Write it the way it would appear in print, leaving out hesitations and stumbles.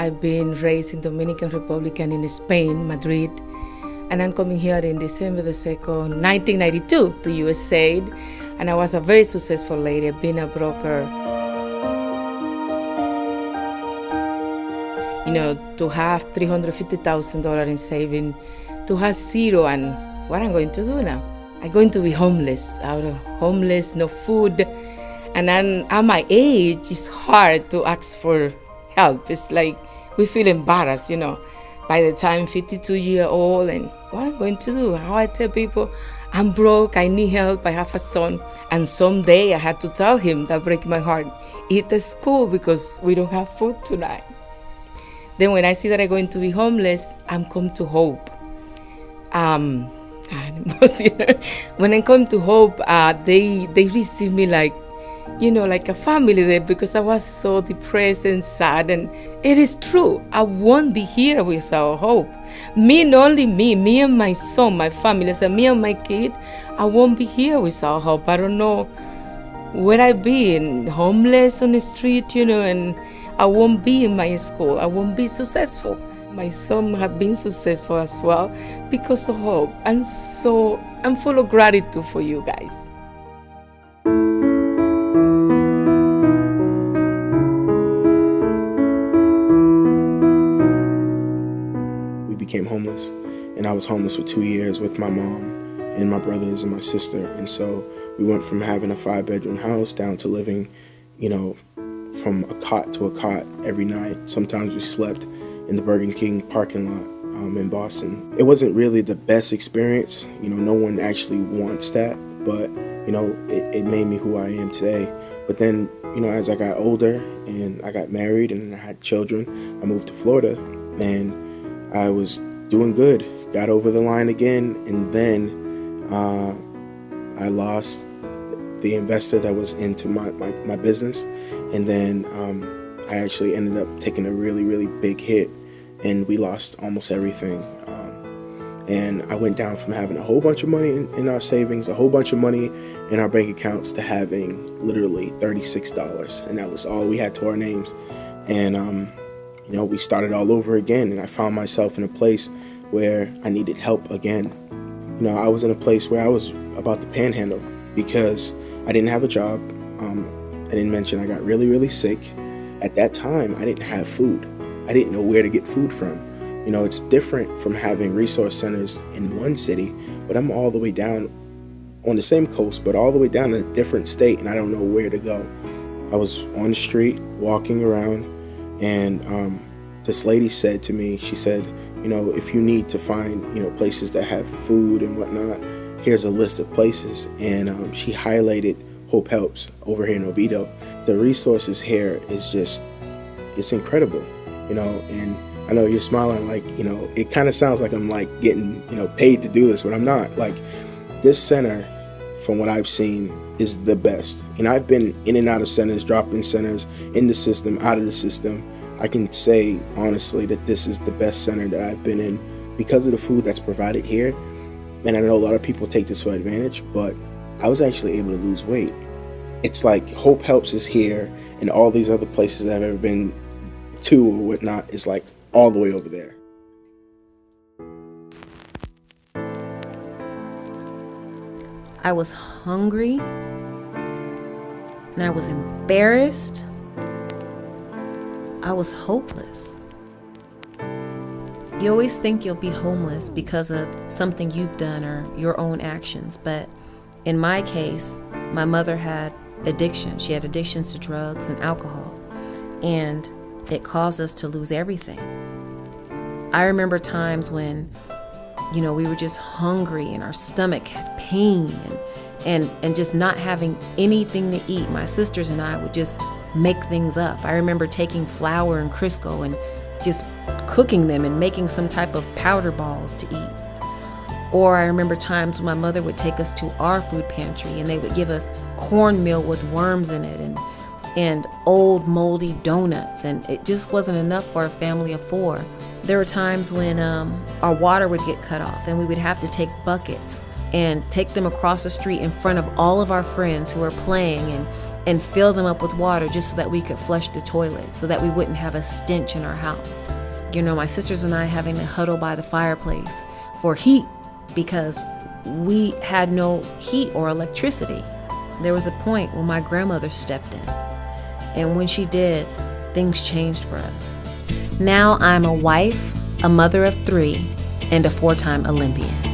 I've been raised in Dominican Republic and in Spain, Madrid. And I'm coming here in December the 2nd, 1992 to USA. And I was a very successful lady, being a broker. You know, to have $350,000 in saving, to have zero, and what I'm going to do now? I'm going to be homeless, homeless, no food. And then at my age, it's hard to ask for help. It's like we feel embarrassed, you know. By the time 52-year-old, and what I'm going to do? How I tell people, I'm broke, I need help, I have a son. And someday I had to tell him, that breaks my heart, eat at school because we don't have food tonight. Then when I see that I'm going to be homeless, I'm come to hope. When I come to hope, they receive me like, you know, like a family there, because I was so depressed and sad. And it is true, I won't be here without hope. Not only me and my son, my family, so me and my kid, I won't be here without hope. I don't know where I be, homeless on the street, you know, and I won't be in my school. I won't be successful. My son have been successful as well because of hope. And so I'm full of gratitude for you guys. We became homeless, and I was homeless for 2 years with my mom and my brothers and my sister. And so we went from having a 5-bedroom house down to living, you know, from a cot to a cot every night. Sometimes we slept in the Burger King parking lot in Boston. It wasn't really the best experience. You know, no one actually wants that, but, you know, it made me who I am today. But then, you know, as I got older and I got married and I had children, I moved to Florida and I was doing good, got over the line again, and then I lost the investor that was into my business. And then I actually ended up taking a really, really big hit, and we lost almost everything. And I went down from having a whole bunch of money in our savings, a whole bunch of money in our bank accounts, to having literally $36. And that was all we had to our names. And, you know, we started all over again, and I found myself in a place where I needed help again. You know, I was in a place where I was about to panhandle because I didn't have a job. I didn't mention I got really, really sick. At that time, I didn't have food. I didn't know where to get food from. You know, it's different from having resource centers in one city, but I'm all the way down on the same coast, but all the way down in a different state, and I don't know where to go. I was on the street, walking around, and this lady said to me, she said, you know, if you need to find, you know, places that have food and whatnot, here's a list of places. And she highlighted Hope Helps over here in Oviedo. The resources here is just, it's incredible, you know, and I know you're smiling like, you know, it kind of sounds like I'm like getting, you know, paid to do this, but I'm not. Like, this center, from what I've seen, is the best. And I've been in and out of centers, drop-in centers, in the system, out of the system. I can say honestly that this is the best center that I've been in because of the food that's provided here. And I know a lot of people take this for advantage, but I was actually able to lose weight. It's like Hope Helps is here, and all these other places that I've ever been to or whatnot is like all the way over there. I was hungry, and I was embarrassed. I was hopeless. You always think you'll be homeless because of something you've done or your own actions, but in my case, my mother had addiction. She had addictions to drugs and alcohol, and it caused us to lose everything. I remember times when, you know, we were just hungry and our stomach had pain and just not having anything to eat. My sisters and I would just make things up. I remember taking flour and Crisco and just cooking them and making some type of powder balls to eat. Or I remember times when my mother would take us to our food pantry and they would give us cornmeal with worms in it and old moldy donuts, and it just wasn't enough for a family of 4. There were times when our water would get cut off and we would have to take buckets and take them across the street in front of all of our friends who were playing and fill them up with water just so that we could flush the toilet, so that we wouldn't have a stench in our house. You know, my sisters and I having to huddle by the fireplace for heat because we had no heat or electricity. There was a point when my grandmother stepped in, and when she did, things changed for us. Now I'm a wife, a mother of 3, and a 4-time Olympian.